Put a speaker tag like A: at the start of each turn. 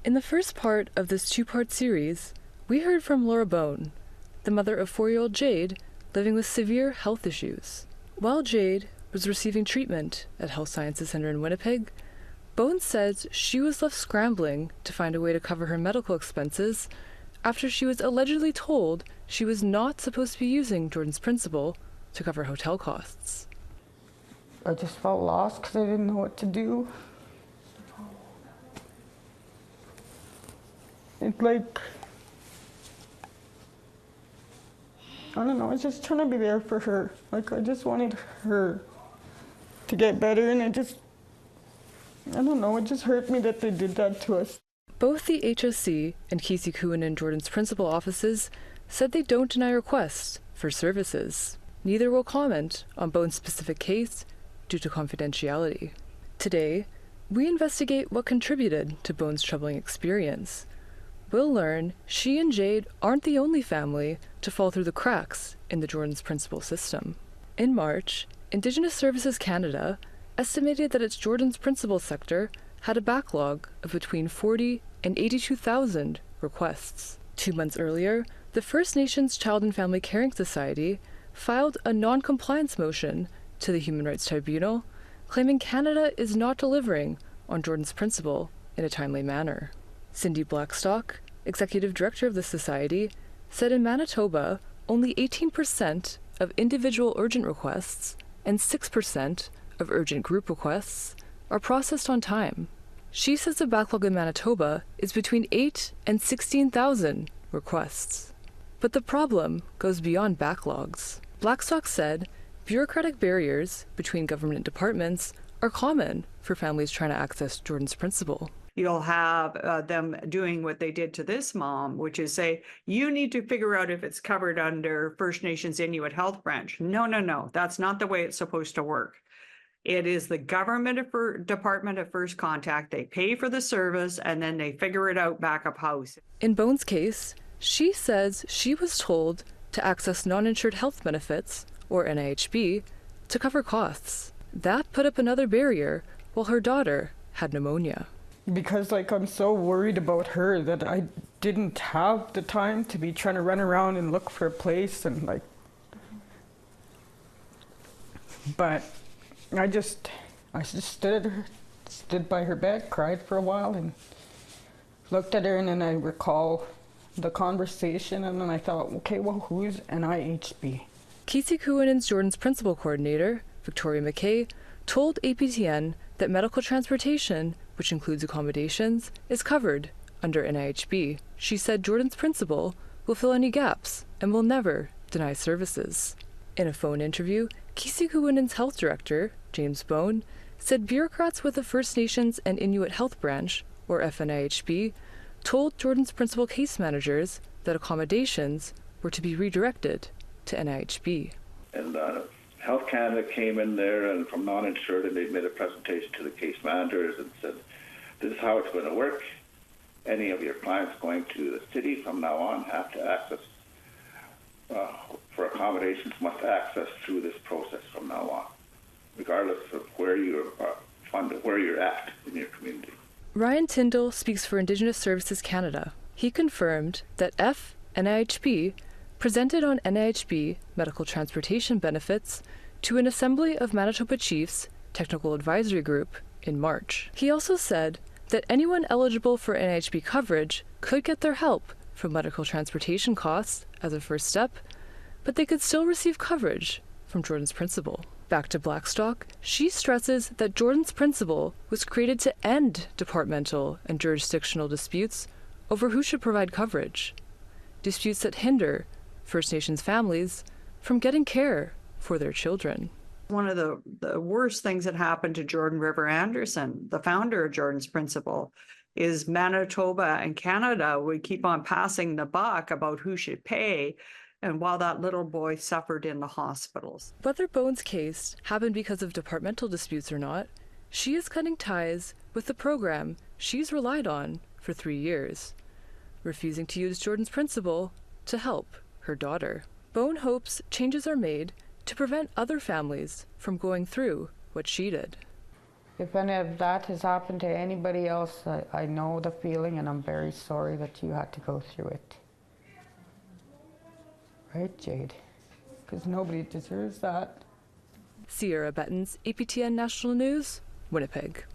A: In the first part of this two-part series, we heard from Laura Bone, the mother of 4-year-old Jade living with severe health issues. While Jade was receiving treatment at Health Sciences Center in Winnipeg, Bone says she was left scrambling to find a way to cover her medical expenses after she was allegedly told she was not supposed to be using Jordan's principal to cover hotel costs.
B: I just felt lost because I didn't know what to do. It's like, I don't know, I was just trying to be there for her. Like, I just wanted her to get better, and I don't know, it just hurt me that they did that to us.
A: Both the HSC and Kisikuin and Jordan's principal offices said they don't deny requests for services. Neither will comment on Bone's specific case due to confidentiality. Today, we investigate what contributed to Bone's troubling experience. We'll learn she and Jade aren't the only family to fall through the cracks in the Jordan's principal system. In March, Indigenous Services Canada estimated that its Jordan's principal sector had a backlog of between 40 and 82,000 requests. 2 months earlier, the First Nations Child and Family Caring Society filed a non-compliance motion to the Human Rights Tribunal, claiming Canada is not delivering on Jordan's principle in a timely manner. Cindy Blackstock, executive director of the society, said in Manitoba, only 18% of individual urgent requests and 6% of urgent group requests are processed on time. She says the backlog in Manitoba is between 8 and 16,000 requests. But the problem goes beyond backlogs. Blackstock said bureaucratic barriers between government departments are common for families trying to access Jordan's principle.
C: You'll have them doing what they did to this mom, which is say, you need to figure out if it's covered under First Nations Inuit Health Branch. No, that's not the way it's supposed to work. It is the government department of first contact. They pay for the service and then they figure it out back of house.
A: In Bone's case, she says she was told to access non-insured health benefits, or NIHB, to cover costs. That put up another barrier while her daughter had pneumonia.
B: Because I'm so worried about her that I didn't have the time to be trying to run around and look for a place and but I just stood by her bed, cried for a while and looked at her, and then I recall the conversation, and then I thought, okay, well, who's NIHB?
A: Kisikuinen's Jordan's principal coordinator, Victoria McKay, told APTN that medical transportation, which includes accommodations, is covered under NIHB. She said Jordan's principal will fill any gaps and will never deny services. In a phone interview, Kisikuinen's health director, James Bone, said bureaucrats with the First Nations and Inuit Health Branch, or FNIHB, told Jordan's principal case managers that accommodations were to be redirected to NIHB.
D: And Health Canada came in there and from non-insured, and they made a presentation to the case managers and said, this is how it's going to work. Any of your clients going to the city from now on have to access for accommodations, must access through this process from now on, regardless of where you're funded, where you're at in your community.
A: Ryan Tyndall speaks for Indigenous Services Canada. He confirmed that FNIHB presented on NIHB medical transportation benefits to an Assembly of Manitoba Chiefs Technical Advisory Group in March. He also said that anyone eligible for NIHB coverage could get their help from medical transportation costs as a first step, but they could still receive coverage from Jordan's principal. Back to Blackstock, she stresses that Jordan's principle was created to end departmental and jurisdictional disputes over who should provide coverage, disputes that hinder First Nations families from getting care for their children.
C: One of the worst things that happened to Jordan River Anderson, the founder of Jordan's principle, is Manitoba and Canada would keep on passing the buck about who should pay, and while that little boy suffered in the hospitals.
A: Whether Bone's case happened because of departmental disputes or not, she is cutting ties with the program she's relied on for 3 years, refusing to use Jordan's principle to help her daughter. Bone hopes changes are made to prevent other families from going through what she did.
B: If any of that has happened to anybody else, I know the feeling, and I'm very sorry that you had to go through it. Right, Jade? Because nobody deserves that.
A: Sierra Bettens, APTN National News, Winnipeg.